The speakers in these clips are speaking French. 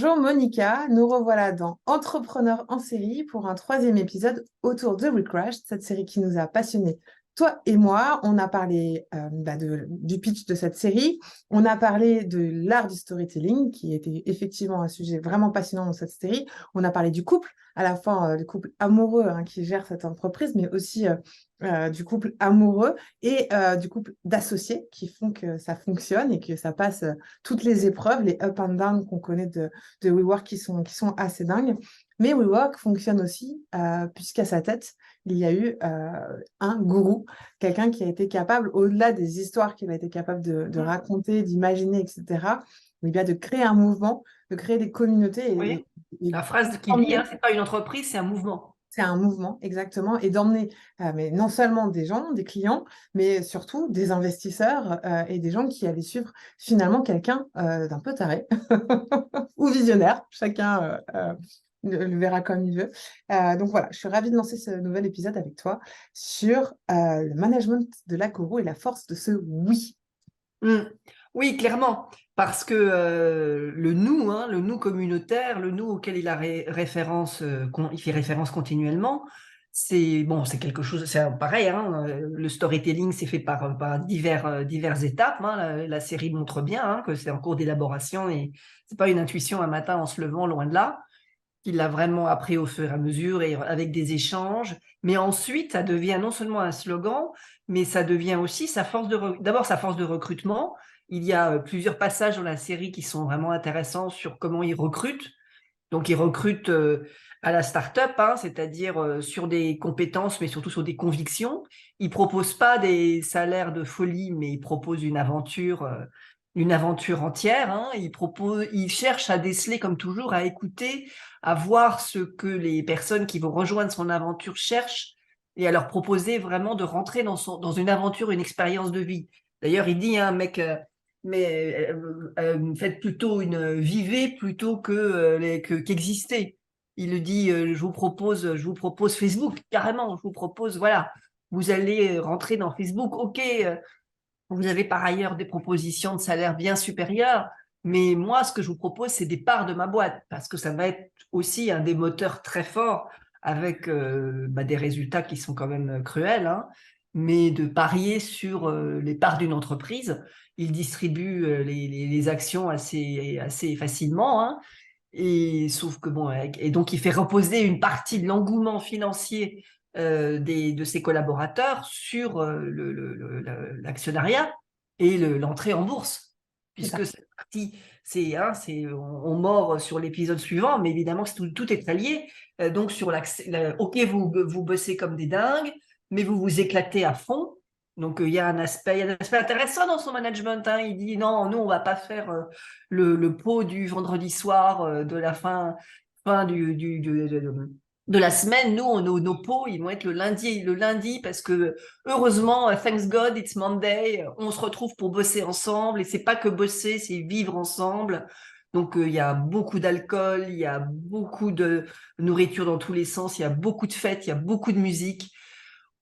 Bonjour Monica, nous revoilà dans Entrepreneurs en série pour un troisième épisode autour de We Crashed, cette série qui nous a passionnés, toi et moi. On a parlé du pitch de cette série, on a parlé de l'art du storytelling qui était effectivement un sujet vraiment passionnant dans cette série, on a parlé du couple, à la fois du couple amoureux qui gère cette entreprise, mais aussi du couple amoureux et du couple d'associés qui font que ça fonctionne et que ça passe toutes les épreuves, les up and down qu'on connaît de WeWork qui sont assez dingues. Mais WeWork fonctionne aussi puisqu'à sa tête, il y a eu un gourou, quelqu'un qui a été capable, au-delà des histoires qu'il a été capable de raconter, d'imaginer, etc., eh bien, de créer un mouvement, de créer des communautés Oui, et la phrase qui dit, d'emmener. c'est pas une entreprise, c'est un mouvement. C'est un mouvement, exactement, et d'emmener mais non seulement des gens, des clients, mais surtout des investisseurs et des gens qui allaient suivre finalement quelqu'un d'un peu taré ou visionnaire, chacun le verra comme il veut. Donc voilà, je suis ravie de lancer ce nouvel épisode avec toi sur le management de la Guru et la force de ce oui. Mm. Oui, clairement, parce que le nous communautaire, le nous auquel il a référence, il fait référence continuellement, c'est bon, c'est quelque chose, c'est pareil, hein, le storytelling c'est fait par diverses étapes, hein, la série montre bien que c'est en cours d'élaboration et c'est pas une intuition un matin en se levant, loin de là. Il l'a vraiment appris au fur et à mesure et avec des échanges. Mais ensuite, ça devient non seulement un slogan, mais ça devient aussi d'abord sa force de recrutement. Il y a plusieurs passages dans la série qui sont vraiment intéressants sur comment il recrute. Donc, il recrute à la start-up, c'est-à-dire sur des compétences, mais surtout sur des convictions. Il propose pas des salaires de folie, mais il propose une aventure entière. Il cherche à déceler, comme toujours, à écouter, à voir ce que les personnes qui vont rejoindre son aventure cherchent et à leur proposer vraiment de rentrer dans une aventure, une expérience de vie. D'ailleurs, il dit, mec, mais faites plutôt vivez plutôt qu'exister. Il le dit, je vous propose Facebook, carrément, je vous propose, voilà, vous allez rentrer dans Facebook, ok, vous avez par ailleurs des propositions de salaire bien supérieures, mais moi, ce que je vous propose, c'est des parts de ma boîte, parce que ça va être aussi un des moteurs très forts avec des résultats qui sont quand même cruels, mais de parier sur les parts d'une entreprise. Il distribue les actions assez facilement, et sauf que bon, et donc il fait reposer une partie de l'engouement financier de ses collaborateurs sur l'actionnariat et l'entrée en bourse, C'est ça. puisque cette partie, on mord sur l'épisode suivant, mais évidemment tout est très lié. Donc sur ok, vous bossez comme des dingues, mais vous vous éclatez à fond. Donc il y a un aspect intéressant dans son management. Il dit non, nous on va pas faire le pot du vendredi soir de la fin de la semaine. Nous, nos pots, ils vont être le lundi parce que heureusement, thanks God, it's Monday. On se retrouve pour bosser ensemble et c'est pas que bosser, c'est vivre ensemble. Donc, il y a beaucoup d'alcool, il y a beaucoup de nourriture dans tous les sens, il y a beaucoup de fêtes, il y a beaucoup de musique.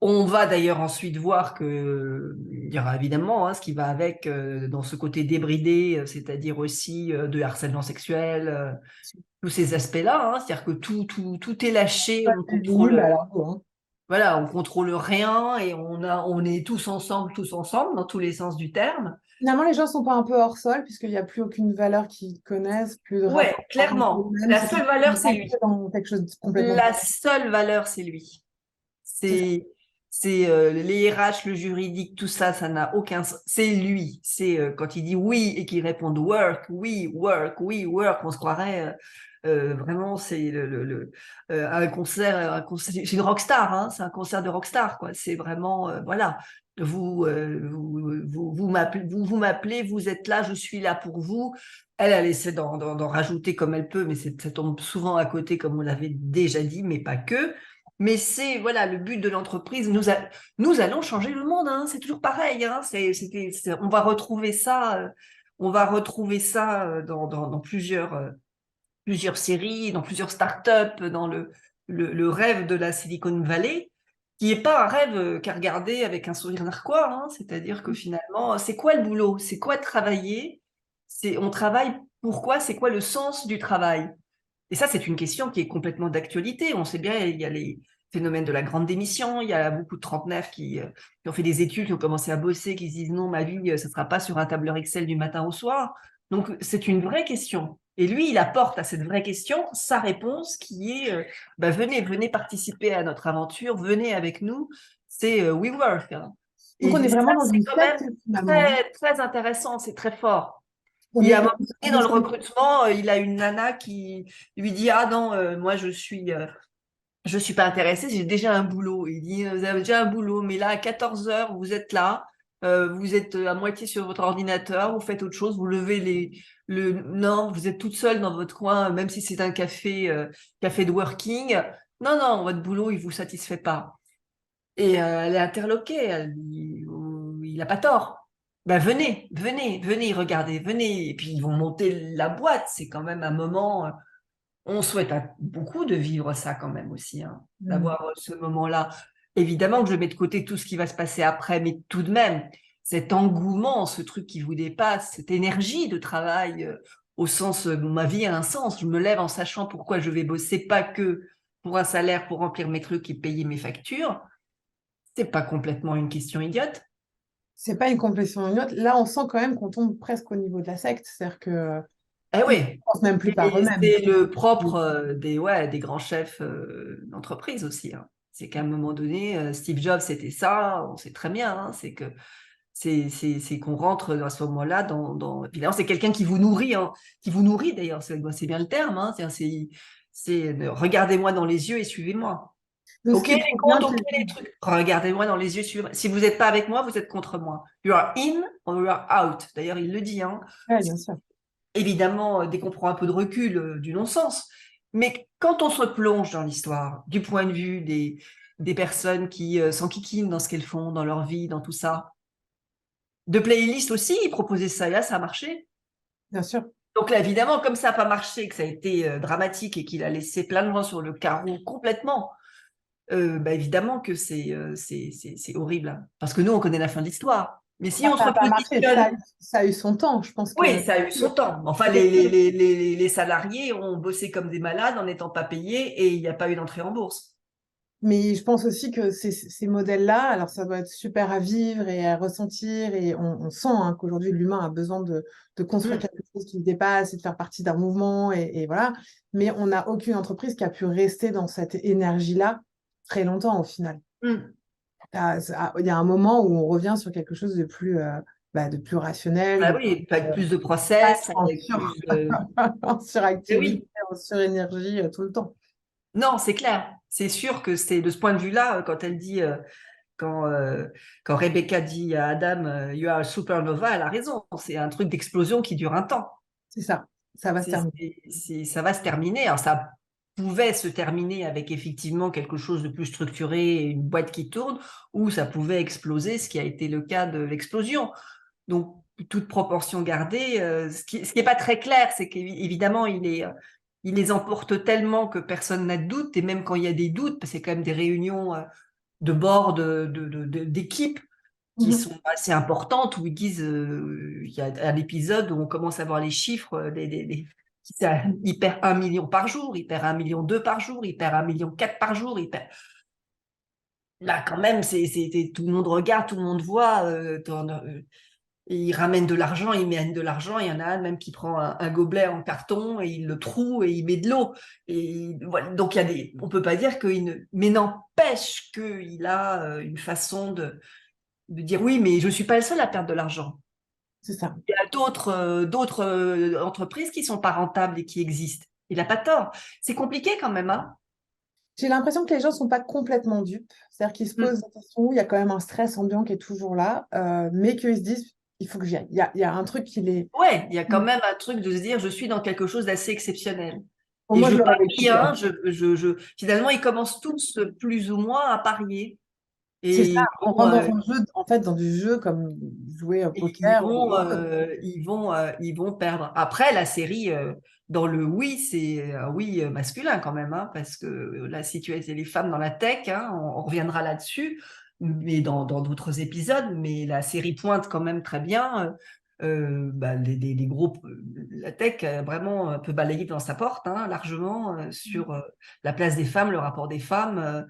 On va d'ailleurs ensuite voir que il y aura évidemment ce qui va avec dans ce côté débridé, c'est-à-dire aussi de harcèlement sexuel, tous ces aspects-là, c'est-à-dire que tout est lâché, Pas de visible, alors bon, voilà, on contrôle rien et on est tous ensemble dans tous les sens du terme. finalement, les gens sont pas un peu hors sol puisqu'il n'y a plus aucune valeur qu'ils connaissent, plus de Ouais, rapport entre clairement, eux-mêmes. la C'est comme seule valeur, s'ils c'est rentraient lui. dans quelque chose de complètement La différent. seule valeur, c'est lui. C'est ça. C'est les RH, le juridique, tout ça, ça n'a aucun sens. C'est lui. C'est quand il dit oui et qu'il répond work, oui, work, oui, work, on se croirait vraiment c'est c'est une rockstar, c'est un concert de rockstar quoi. C'est vraiment voilà. Vous m'appelez, vous êtes là, je suis là pour vous. Elle essaie d'en rajouter comme elle peut, mais ça tombe souvent à côté, comme on l'avait déjà dit, mais pas que. Mais c'est voilà le but de l'entreprise. Nous allons changer le monde. C'est toujours pareil. On va retrouver ça dans plusieurs séries, dans plusieurs startups, dans le rêve de la Silicon Valley, qui n'est pas un rêve qu'à regarder avec un sourire narquois. C'est-à-dire que finalement, c'est quoi le boulot? C'est quoi travailler? On travaille Pourquoi? C'est quoi le sens du travail? Et ça, c'est une question qui est complètement d'actualité. On sait bien, il y a les phénomènes de la grande démission, il y a beaucoup de trentenaires qui ont fait des études, qui ont commencé à bosser, qui se disent non, ma vie, ce ne sera pas sur un tableur Excel du matin au soir. Donc, c'est une vraie question. Et lui, il apporte à cette vraie question sa réponse qui est venez participer à notre aventure, venez avec nous, c'est WeWork, hein. Donc, on est Et ça, vraiment dans c'est une quand secte, même finalement, hein. très, très intéressant, c'est très fort. On Il y a un est, moment donné, dans le recrutement, il a une nana qui lui dit: ah non, moi je suis pas intéressée, j'ai déjà un boulot. Il dit: vous avez déjà un boulot, mais là à 14 heures, vous êtes là, vous êtes à moitié sur votre ordinateur, vous faites autre chose, vous levez non, vous êtes toute seule dans votre coin, même si c'est un café de working. Non, non, votre boulot, il vous satisfait pas. Et elle est interloquée, elle dit: il n'a pas tort. Ben venez, regardez, venez. Et puis ils vont monter la boîte. C'est quand même un moment. On souhaite à beaucoup de vivre ça quand même aussi, hein, Mm. d'avoir ce moment-là. Évidemment que je mets de côté tout ce qui va se passer après, mais tout de même, cet engouement, ce truc qui vous dépasse, cette énergie de travail, au sens, ma vie a un sens. Je me lève en sachant pourquoi je vais bosser, pas que pour un salaire, pour remplir mes trucs et payer mes factures. C'est pas complètement une question idiote. C'est pas une complétion une autre. Là, on sent quand même qu'on tombe presque au niveau de la secte. C'est-à-dire que Eh ils ne oui, pensent même plus par et eux-mêmes. c'est le propre des grands chefs d'entreprise aussi, hein. C'est qu'à un moment donné, Steve Jobs, c'était ça, on sait très bien, hein, c'est que c'est qu'on rentre à ce moment-là Évidemment, c'est quelqu'un qui vous nourrit, hein, qui vous nourrit d'ailleurs, c'est bien le terme, hein, regardez-moi dans les yeux et suivez-moi. Donc, ce Ok, qui les prouve bien comptes, ok, que... les trucs. Regardez-moi dans les yeux, suivez-moi. Si vous n'êtes pas avec moi, vous êtes contre moi. You are in or you are out. D'ailleurs, il le dit, hein. Ouais, bien sûr. Évidemment, dès qu'on prend un peu de recul, du non-sens. Mais quand on se plonge dans l'histoire, du point de vue des personnes qui s'enquiquinent dans ce qu'elles font, dans leur vie, dans tout ça, de playlist aussi, ils proposaient ça et là, ça a marché. Bien sûr. Donc là, évidemment, comme ça n'a pas marché, que ça a été dramatique et qu'il a laissé plein de gens sur le carreau complètement, évidemment que c'est horrible, hein. Parce que nous, on connaît la fin de l'histoire. Mais si Bah, on ça se n'a pas marché. repositionne. Ça a eu son temps. Je pense Oui, que... ça a eu son temps. Enfin, les salariés ont bossé comme des malades en n'étant pas payés et il n'y a pas eu d'entrée en bourse. Mais je pense aussi que ces modèles-là, alors ça doit être super à vivre et à ressentir, et on sent hein, qu'aujourd'hui l'humain a besoin de construire Mm, quelque chose qui le dépasse et de faire partie d'un mouvement, et voilà. Mais on n'a aucune entreprise qui a pu rester dans cette énergie-là très longtemps au final. mm. Il y a un moment où on revient sur quelque chose de plus rationnel, Ah de oui, avec euh, plus de process, en avec plus de. en Eh suractivité, oui, en surénergie tout le temps. non, c'est clair. C'est sûr que c'est de ce point de vue-là, quand elle dit, quand, euh, quand Rebecca dit à Adam, You are a supernova, elle a raison. C'est un truc d'explosion qui dure un temps. C'est ça, ça va se terminer. Ça va se terminer. Alors, ça pouvait se terminer avec effectivement quelque chose de plus structuré, une boîte qui tourne, ou ça pouvait exploser, ce qui a été le cas de l'explosion. Donc, toute proportion gardée, ce qui est pas très clair, c'est qu'évidemment, il les emporte tellement que personne n'a de doute, et même quand il y a des doutes, parce que c'est quand même des réunions de board, d'équipe, qui Mhm. sont assez importantes, où ils disent, il y a un épisode où on commence à voir les chiffres, il perd 1 million par jour, il perd 1,2 million par jour, il perd 1,4 million par jour, là quand même, tout le monde regarde, tout le monde voit, il ramène de l'argent, il mène de l'argent, il y en a un même qui prend un gobelet en carton et il le troue et il met de l'eau. Et voilà. Donc on peut pas dire qu'il ne, mais n'empêche qu'il a une façon de dire oui, mais je ne suis pas le seul à perdre de l'argent. C'est ça. Il y a d'autres entreprises qui sont pas rentables et qui existent. Il n'a pas tort. C'est compliqué quand même, hein. J'ai l'impression que les gens ne sont pas complètement dupes. C'est-à-dire qu'ils se Mm. posent des questions, il y a quand même un stress ambiant qui est toujours là, mais qu'ils se disent, il faut que j'y aille. Il y a un truc qui les... Ouais, il y a quand même un truc de se dire, je suis dans quelque chose d'assez exceptionnel. Bon, Et moi, je je l'aurais vécu, parie, quoi. hein, finalement, ils commencent tous plus ou moins à parier. C'est ça, Et on rentre dans un jeu, en fait, dans du jeu comme jouer au poker ou autre. ils vont perdre. Après, la série, dans le oui, c'est un oui masculin quand même, hein, parce que la situation, les femmes dans la tech, hein, on reviendra là-dessus, mais dans d'autres épisodes, mais la série pointe quand même très bien. des groupes, la tech vraiment peut balayer dans sa porte, hein, largement, sur la place des femmes, le rapport des femmes,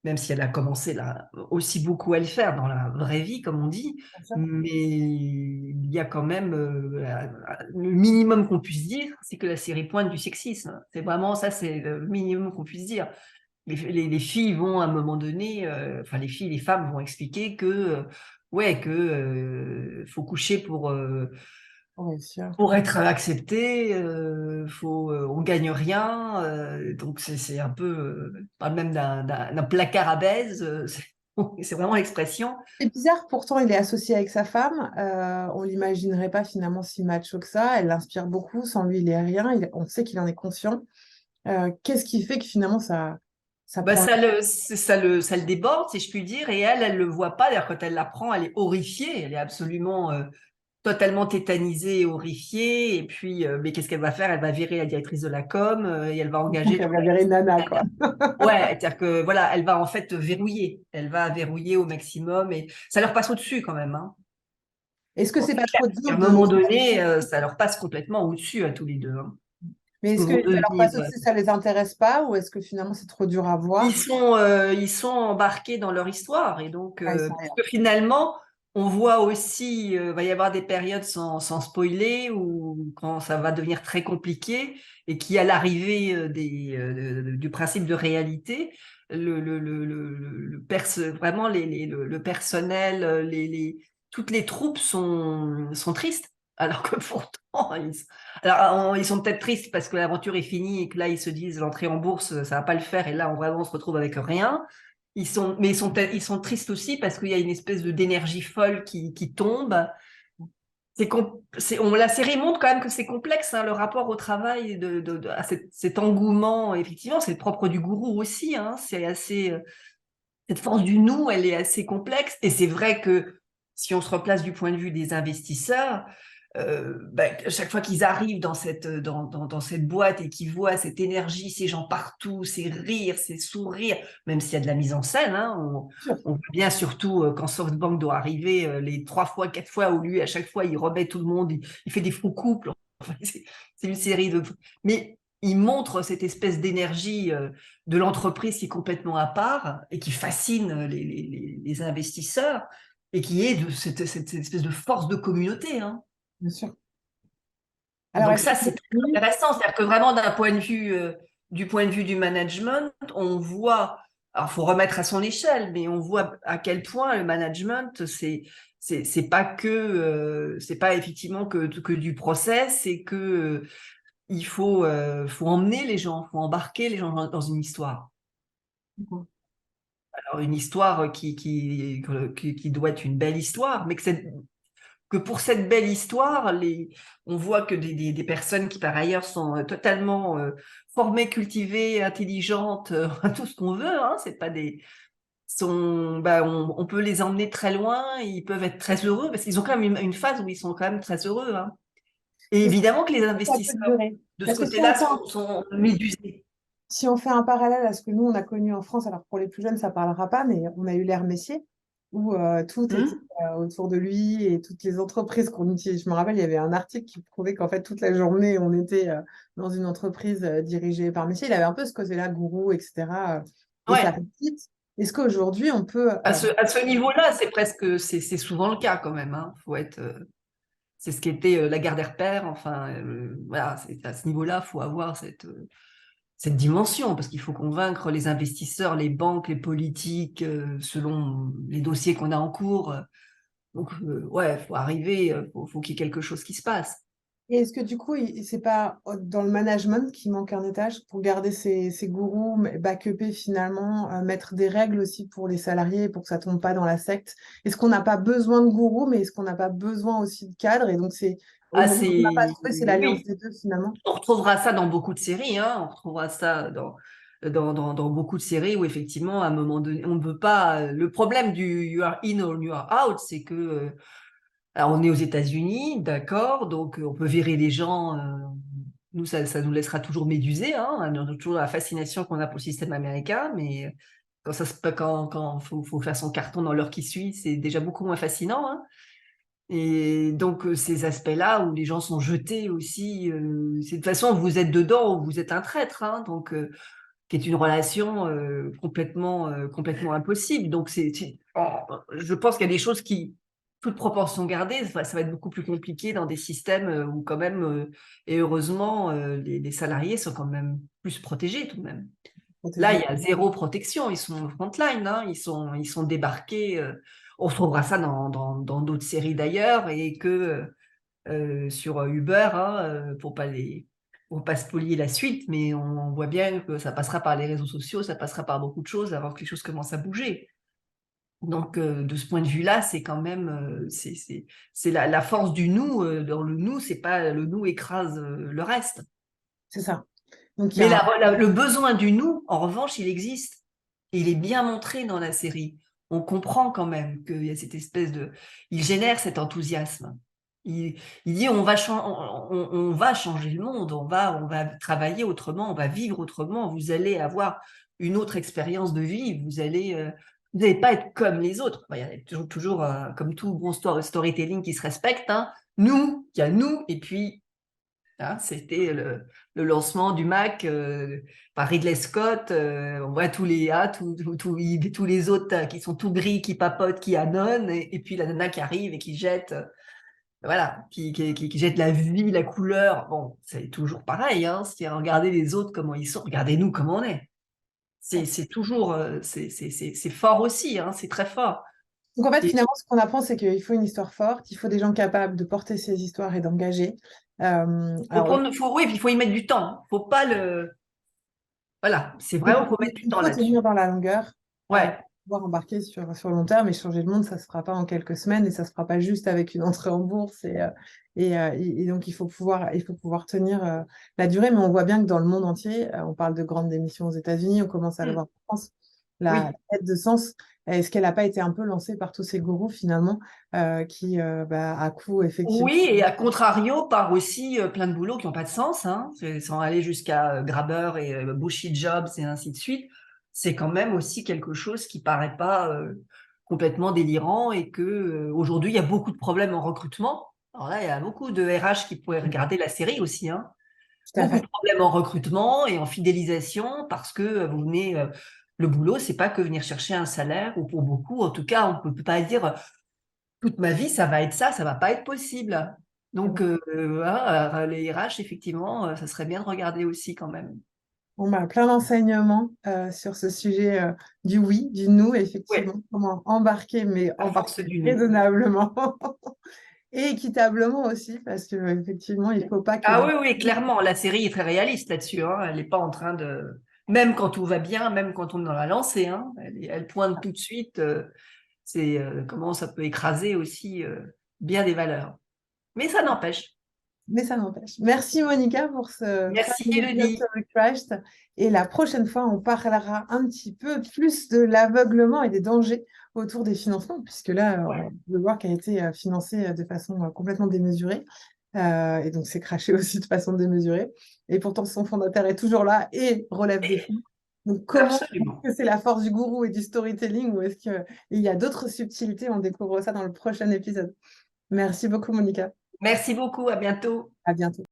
même si elle a commencé là, aussi beaucoup à le faire dans la vraie vie, comme on dit, Bien sûr. mais il y a quand même le minimum qu'on puisse dire, c'est que la série pointe du sexisme. C'est vraiment ça, c'est le minimum qu'on puisse dire. Les filles vont à un moment donné, enfin les femmes vont expliquer que ouais que faut coucher Bien sûr. pour être accepté, on gagne rien, donc c'est un peu, on parle même d'un placard à baise, c'est vraiment l'expression. C'est bizarre, pourtant il est associé avec sa femme. On l'imaginerait pas finalement si macho que ça. Elle l'inspire beaucoup. Sans lui, il est rien. On sait qu'il en est conscient. Qu'est-ce qui fait que finalement ça Bah, prend. ça le déborde, si je puis dire, et elle le voit pas. D'ailleurs, quand elle l'apprend, elle est horrifiée, elle est absolument totalement tétanisée et horrifiée. Et puis, mais qu'est-ce qu'elle va faire? Elle va virer la directrice de la com et elle va Donc engager. elle va virer Nana, quoi. Ouais, c'est-à-dire que voilà, elle va en fait verrouiller. Elle va verrouiller au maximum et ça leur passe au-dessus quand même, hein. Est-ce que c'est pas trop À dur un de. moment donné, ça leur passe complètement au-dessus à tous les deux, hein. Mais est-ce Ils que vont ça leur devenir, passe aussi, ça les intéresse pas, ou est-ce que finalement c'est trop dur à voir? ils sont embarqués dans leur histoire et donc Ah, ils sont parce rien. que finalement, on voit aussi, va y avoir des périodes sans spoiler ou quand ça va devenir très compliqué et qui à l'arrivée du principe de réalité, vraiment le personnel, toutes les troupes sont tristes alors que pourtant ils sont peut-être tristes parce que l'aventure est finie et que là, ils se disent l'entrée en bourse, ça va pas le faire. Et là, on se retrouve avec rien. Mais ils sont tristes aussi parce qu'il y a une espèce d'énergie folle qui tombe. La série montre quand même que c'est complexe, hein, le rapport au travail, à cet engouement. Effectivement, c'est le propre du gourou aussi, hein, c'est assez, cette force du nous, elle est assez complexe. Et c'est vrai que si on se replace du point de vue des investisseurs, chaque fois qu'ils arrivent dans cette boîte et qu'ils voient cette énergie, ces gens partout, ces rires, ces sourires, même s'il y a de la mise en scène, hein, Sûr. on voit bien surtout quand SoftBank doit arriver les 3 fois, 4 fois où lui, à chaque fois, il remet tout le monde, il fait des faux couples. Enfin, c'est une série de. Mais il montre cette espèce d'énergie de l'entreprise qui est complètement à part et qui fascine les investisseurs et qui est de cette espèce de force de communauté, hein. Bien sûr. Alors, Donc est-ce ça, que c'est très intéressant. C'est-à-dire que vraiment, du point de vue du management, on voit, alors il faut remettre à son échelle, mais on voit à quel point le management, c'est pas c'est pas effectivement que du process, c'est que faut emmener les gens, faut embarquer les gens dans une histoire. Alors une histoire qui doit être une belle histoire, mais que pour cette belle histoire, on voit que des personnes qui par ailleurs sont totalement formées, cultivées, intelligentes, tout ce qu'on veut, hein, c'est pas on peut les emmener très loin, ils peuvent être très heureux, parce qu'ils ont quand même une phase où ils sont quand même très heureux, hein. Et est-ce que évidemment que les ça peut investisseurs durer? de ce Parce que si on côté-là fait sont médusés. si on fait un parallèle à ce que nous, on a connu en France, alors pour les plus jeunes, ça ne parlera pas, mais on a eu l'ère Messier, où tout était Hum. autour de lui et toutes les entreprises qu'on utilise. Je me rappelle, il y avait un article qui prouvait qu'en fait, toute la journée, on était dans une entreprise dirigée par Messier. Il avait un peu ce côté-là, gourou, etc. Et ça Ouais. récite. Est-ce qu'aujourd'hui, on peut. À ce niveau-là, c'est souvent le cas quand même, hein. Faut être, c'est ce qu'était la Lagardère-Père. Enfin, voilà, à ce niveau-là, faut avoir cette dimension parce qu'il faut convaincre les investisseurs, les banques, les politiques, selon les dossiers qu'on a en cours. Donc, ouais, faut arriver, faut qu'il y ait quelque chose qui se passe. Et est-ce que du coup, c'est pas dans le management qui manque un étage pour garder ces gourous, backuper finalement, mettre des règles aussi pour les salariés pour que ça tombe pas dans la secte? Est-ce qu'on n'a pas besoin de gourous, mais est-ce qu'on n'a pas besoin aussi de cadres? Et donc, c'est Ah, aujourd'hui, on n'a pas trouvé, c'est l'alliance oui, des deux finalement. on retrouvera ça dans beaucoup de séries, hein. On retrouvera ça dans beaucoup de séries où effectivement, à un moment donné, on ne veut pas. Le problème du you are in or you are out, c'est que alors on est aux États-Unis, d'accord, donc on peut virer les gens. Nous, ça nous laissera toujours médusés, hein. On a toujours la fascination qu'on a pour le système américain, mais quand faut faire son carton dans l'heure qui suit, c'est déjà beaucoup moins fascinant, hein. Et donc, ces aspects-là où les gens sont jetés aussi, c'est de toute façon, vous êtes dedans ou vous êtes un traître, hein, donc, qui est une relation complètement impossible. Donc, je pense qu'il y a des choses qui, toute proportion gardée, ça va être beaucoup plus compliqué dans des systèmes où quand même, et heureusement, les salariés sont quand même plus protégés tout de même. Là, il y a zéro protection, ils sont frontline, hein, ils sont débarqués. On retrouvera ça dans d'autres séries d'ailleurs, et que sur Uber, hein, pour pas spolier la suite, mais on voit bien que ça passera par les réseaux sociaux, ça passera par beaucoup de choses avant que les choses commencent à bouger. Donc, de ce point de vue-là, c'est quand même c'est la force du nous. Dans le nous, c'est pas le nous écrase le reste. C'est ça. Donc, il y Mais a le besoin du nous, en revanche, il existe. Et il est bien montré dans la série. On comprend quand même qu'il y a cette espèce de... Il génère cet enthousiasme. Il dit on va changer le monde, on va travailler autrement, on va vivre autrement, vous allez avoir une autre expérience de vie, vous n'allez pas être comme les autres. Il y a toujours comme tout bon storytelling qui se respecte, hein. Nous, il y a nous, et puis hein, c'était le lancement du Mac par Ridley Scott. On voit tous les autres qui sont tout gris, qui papotent, qui annonnent, et puis la nana qui arrive et qui jette, voilà, qui jette la vie, la couleur. Bon, c'est toujours pareil, hein, c'est regardez les autres comment ils sont, regardez-nous comment on est. C'est toujours, c'est fort aussi, hein, c'est très fort. Donc en fait, Et finalement, ce qu'on apprend, c'est qu'il faut une histoire forte, il faut des gens capables de porter ces histoires et d'engager. Alors, oui, puis il faut y mettre du temps. Faut pas le, voilà, c'est vraiment faut mettre du il temps faut là-dessus. tenir dans la longueur, Ouais. pouvoir embarquer sur le long terme et changer le monde, ça ne se fera pas en quelques semaines et ça ne se fera pas juste avec une entrée en bourse. Et donc, il faut pouvoir tenir la durée. Mais on voit bien que dans le monde entier, on parle de grandes démissions aux États-Unis, on commence à le Mm. voir en France, la Oui. quête de sens. Est-ce qu'elle n'a pas été un peu lancée par tous ces gourous finalement qui, à coup, effectivement. Oui, et à contrario, par aussi plein de boulots qui n'ont pas de sens, hein, sans aller jusqu'à Grabber et Bullshit Jobs et ainsi de suite. C'est quand même aussi quelque chose qui paraît pas complètement délirant, et que aujourd'hui il y a beaucoup de problèmes en recrutement. Alors là, il y a beaucoup de RH qui pourraient regarder la série aussi, hein. Tout à Beaucoup fait. de problèmes en recrutement et en fidélisation parce que vous venez, le boulot, c'est pas que venir chercher un salaire, ou pour beaucoup, en tout cas, on peut pas dire toute ma vie, ça va être ça, ça va pas être possible. Donc, voilà, les RH, effectivement, ça serait bien de regarder aussi quand même. Bon, bah, plein d'enseignements sur ce sujet du oui, du nous, effectivement, Ouais, comment embarquer, mais la embarquer force du nous. raisonnablement et équitablement aussi, parce qu'effectivement, il ne faut pas que Ah d'un... oui, oui, clairement, la série est très réaliste là-dessus, hein. Elle n'est pas en train de... Même quand tout va bien, même quand on est dans la lancée, hein, elle pointe tout de suite, c'est comment ça peut écraser aussi bien des valeurs. Mais ça n'empêche. Mais ça n'empêche. Merci Monica pour ce Merci troisième épisode sur Elodie. le Crash. Et la prochaine fois, on parlera un petit peu plus de l'aveuglement et des dangers autour des financements, puisque là, Ouais. on peut voir qu'elle a été financée de façon complètement démesurée. Et donc, c'est craché aussi de façon démesurée. Et pourtant, son fondateur est toujours là et relève des fonds. Donc, comment Absolument. est-ce que c'est la force du gourou et du storytelling ou est-ce qu'il y a d'autres subtilités? On découvre ça dans le prochain épisode. Merci beaucoup, Monica. Merci beaucoup, à bientôt. À bientôt.